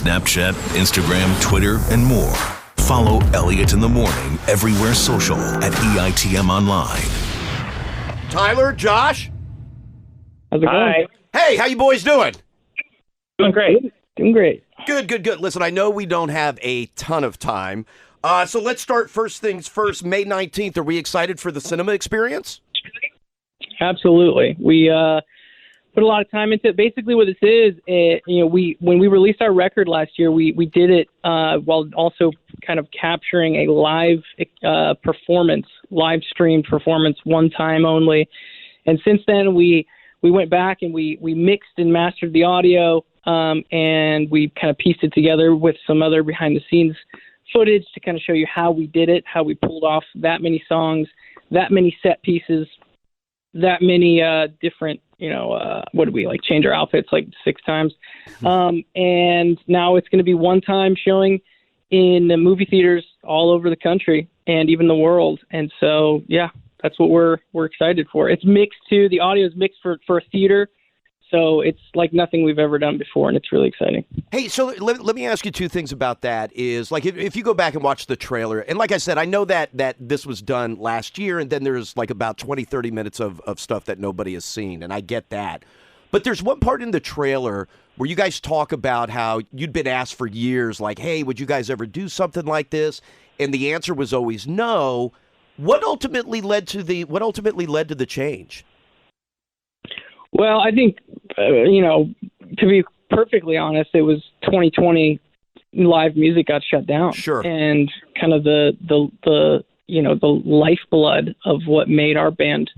Snapchat, Instagram, Twitter, and more. Follow Elliot in the Morning everywhere social at EITM Online. Tyler, Josh. How's it going? Hi. Hey, how you boys doing? Doing great. Doing great. Good. Listen, I know we don't have a ton of time, so let's start first things first. May 19th, are we excited for the cinema experience? Absolutely. We put a lot of time into it. Basically what this is, when we released our record last year, we did it while also kind of capturing a live performance, live streamed performance, one time only. And since then, we went back and we mixed and mastered the audio, and we kind of pieced it together with some other behind-the-scenes footage to kind of show you how we did it, how we pulled off that many songs, that many set pieces, that many different, what did we change our outfits like 6 times. And now it's going to be one time showing in the movie theaters all over the country and even the world. And so, yeah, that's what we're excited for. It's mixed too. The audio is mixed for a theater. So it's like nothing we've ever done before, and it's really exciting. Hey, so let me ask you 2 things about that. Is like if you go back and watch the trailer, and like I said, I know that this was done last year, and then there's like about 20, 30 minutes of stuff that nobody has seen, and I get that. But there's one part in the trailer where you guys talk about how you'd been asked for years, like, hey, would you guys ever do something like this? And the answer was always no. What ultimately led to the change? Well, I think, to be perfectly honest, it was 2020. Live music got shut down. Sure. And kind of the lifeblood of what made our band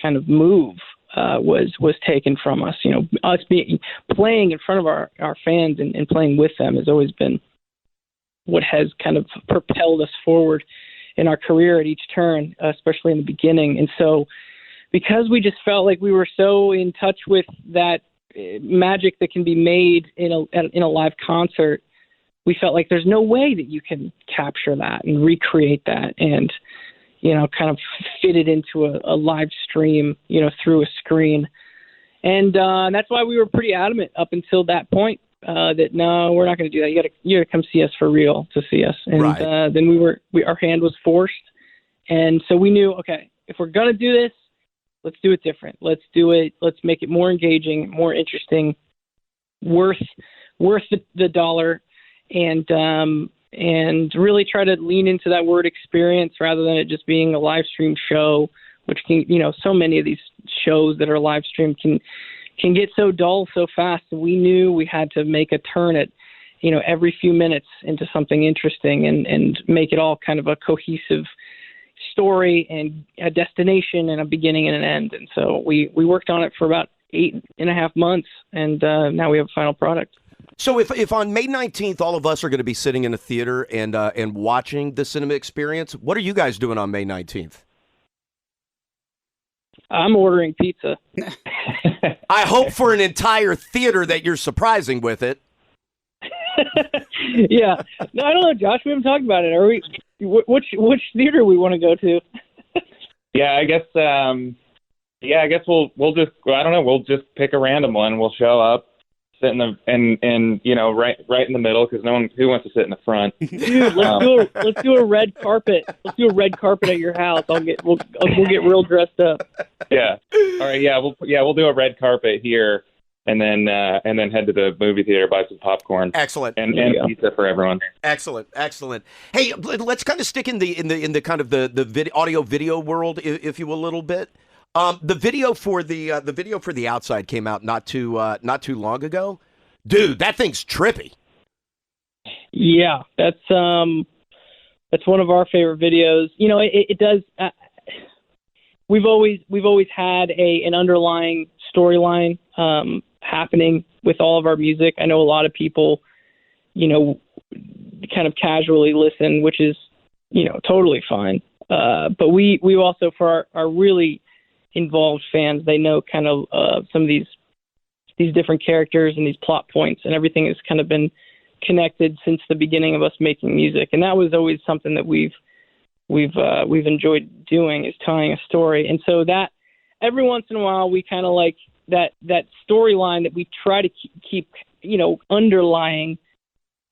kind of move was taken from us. Us playing in front of our fans and playing with them has always been what has kind of propelled us forward in our career at each turn, especially in the beginning. And so, because we just felt like we were so in touch with that magic that can be made in a live concert, we felt like there's no way that you can capture that and recreate that and, kind of fit it into a live stream, through a screen. And that's why we were pretty adamant up until that point that, no, we're not going to do that. You got to come see us for real to see us. And right. Then our hand was forced. And so we knew, okay, if we're going to do this, let's do it different. Let's do it. Let's make it more engaging, more interesting, worth the dollar, and really try to lean into that word experience rather than it just being a live stream show, which can, so many of these shows that are live streamed can get so dull so fast. We knew we had to make a turn at, every few minutes into something interesting and make it all kind of a cohesive story and a destination and a beginning and an end. And so we worked on it for about 8.5 months, and now we have a final product. So if on May 19th all of us are going to be sitting in a theater and watching the cinema experience, what are you guys doing on May 19th? I'm ordering pizza. I hope for an entire theater that you're surprising with it. Yeah. No, I don't know, Josh. We haven't talked about it. Are we? Which theater we want to go to? Yeah, I guess. I guess we'll just. I don't know. We'll just pick a random one. We'll show up, sit in the right in the middle, because no one who wants to sit in the front. Dude, let's do a red carpet. Let's do a red carpet at your house. We'll get real dressed up. Yeah. All right. Yeah. We'll do a red carpet here. And then head to the movie theater, buy some popcorn. Excellent. And pizza for everyone. Excellent. Hey, let's kind of stick in the kind of the audio video world, if you will, a little bit. The video for the Outside came out not too long ago. Dude, that thing's trippy. Yeah, that's one of our favorite videos. It does. We've always had an underlying storyline happening with all of our music. I know a lot of people, kind of casually listen, which is, totally fine. But we also, for our really involved fans, they know kind of some of these different characters and these plot points, and everything has kind of been connected since the beginning of us making music. And that was always something that we've enjoyed doing, is telling a story. And so that every once in a while we kind of like that storyline that we try to keep underlying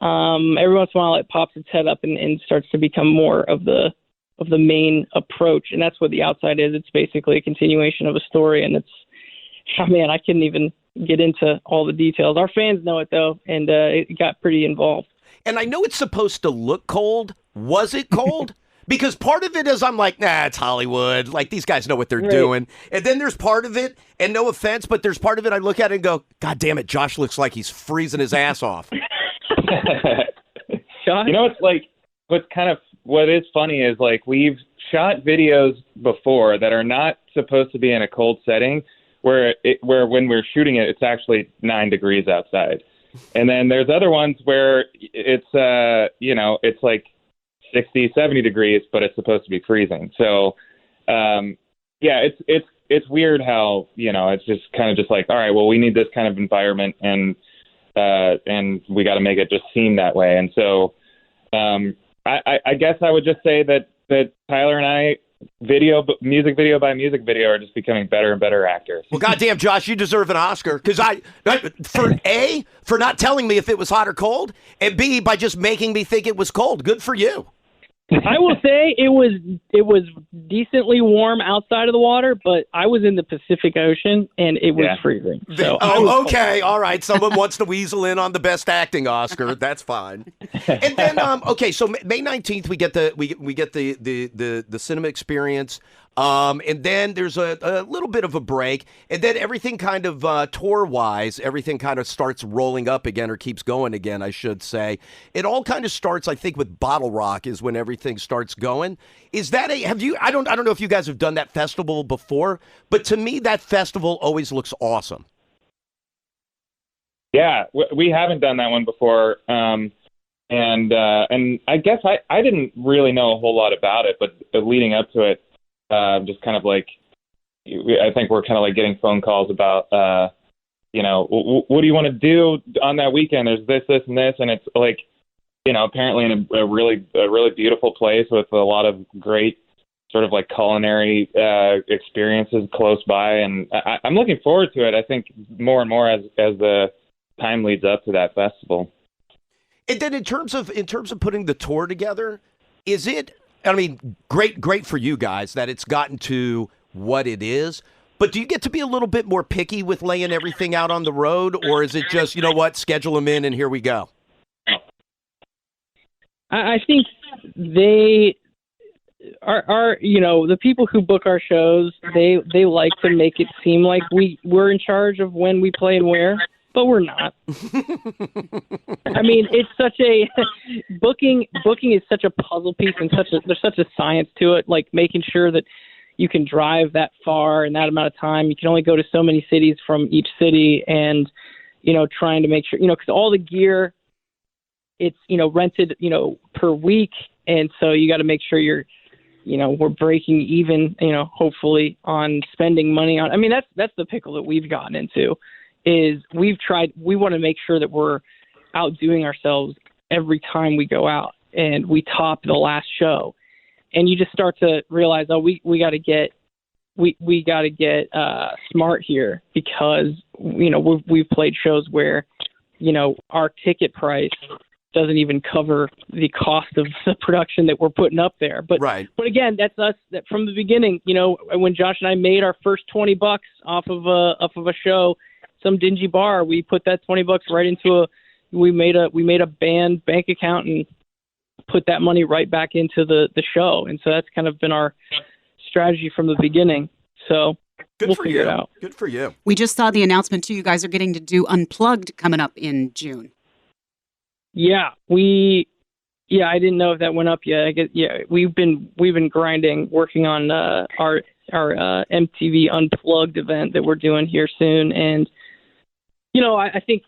Every once in a while, it pops its head up and starts to become more of the main approach, and that's what the outside is. It's basically a continuation of a story, and I couldn't even get into all the details. Our fans know it though, and it got pretty involved. And I know it's supposed to look cold. Was it cold? Because part of it is I'm like, nah, it's Hollywood. Like, these guys know what they're doing. And then there's part of it, and no offense, but there's part of it I look at it and go, God damn it, Josh looks like he's freezing his ass off. Josh? You know, it's like, what is funny is, like, we've shot videos before that are not supposed to be in a cold setting, where when we're shooting it, it's actually 9 degrees outside. And then there's other ones where it's, it's like 60, 70 degrees, but it's supposed to be freezing. So, it's weird how, it's just kind of just like, all right, well, we need this kind of environment, and we got to make it just seem that way. And so, I guess I would just say that Tyler and I, music video by music video, are just becoming better and better actors. Well, goddamn, Josh, you deserve an Oscar, because for not telling me if it was hot or cold, and B, by just making me think it was cold. Good for you. I will say it was decently warm outside of the water, but I was in the Pacific Ocean and it was freezing. So okay, all right. Someone wants to weasel in on the Best Acting Oscar. That's fine. And then so May 19th we get the cinema experience. And then there's a little bit of a break, and then everything kind of tour-wise, everything kind of starts rolling up again, or keeps going again, I should say. It all kind of starts, I think, with Bottle Rock is when everything starts going. Is that I don't know if you guys have done that festival before, but to me that festival always looks awesome. Yeah, we haven't done that one before. And I guess I didn't really know a whole lot about it, but leading up to it, just kind of like, I think we're kind of like getting phone calls about, what do you want to do on that weekend? There's this, and this, and it's like, apparently in a really beautiful place with a lot of great sort of like culinary experiences close by, and I'm looking forward to it. I think more and more as the time leads up to that festival. And then in terms of putting the tour together, is it? I mean, great for you guys that it's gotten to what it is. But do you get to be a little bit more picky with laying everything out on the road, or is it just, schedule them in and here we go? I think they are, the people who book our shows, they like to make it seem like we're in charge of when we play and where. But we're not. I mean, it's such a booking is such a puzzle piece, and there's such a science to it. Like making sure that you can drive that far in that amount of time. You can only go to so many cities from each city, and trying to make sure because all the gear, it's rented per week, and so you got to make sure you're we're breaking even hopefully on spending money on. I mean, that's the pickle that we've gotten into. Is we want to make sure that we're outdoing ourselves every time we go out and we top the last show. And you just start to realize, we got to get smart here, because, we've played shows where, our ticket price doesn't even cover the cost of the production that we're putting up there. But, right. But again, that's us that from the beginning, when Josh and I made our first $20 off of a show, some dingy bar, we put that $20 right into we made a band bank account and put that money right back into the show. And so that's kind of been our strategy from the beginning. So we'll figure it out. Good for you. We just saw the announcement too. You guys are getting to do Unplugged coming up in June. Yeah, I didn't know if that went up yet. I guess, we've been grinding, working on our MTV Unplugged event that we're doing here soon. And I think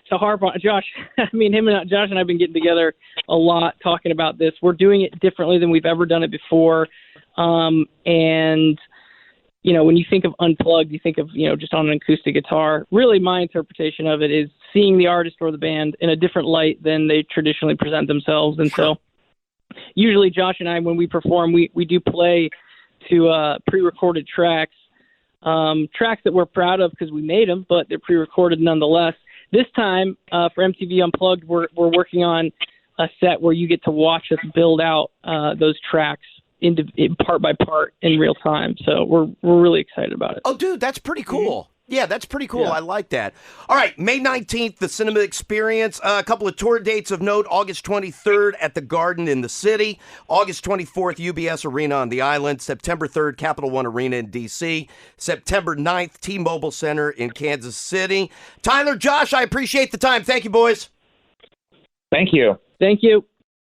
to harp on Josh, Josh and I have been getting together a lot talking about this. We're doing it differently than we've ever done it before. And when you think of Unplugged, you think of, just on an acoustic guitar. Really, my interpretation of it is seeing the artist or the band in a different light than they traditionally present themselves. And so usually Josh and I, when we perform, we do play to pre-recorded tracks that we're proud of because we made them, but they're pre-recorded nonetheless. this time for MTV Unplugged, we're working on a set where you get to watch us build out those tracks part by part in real time. So we're really excited about it. Oh, dude, that's pretty cool. Yeah, that's pretty cool. Yeah. I like that. All right, May 19th, the Cinema Experience. A couple of tour dates of note. August 23rd at the Garden in the city. August 24th, UBS Arena on the island. September 3rd, Capital One Arena in D.C. September 9th, T-Mobile Center in Kansas City. Tyler, Josh, I appreciate the time. Thank you, boys. Thank you. Thank you.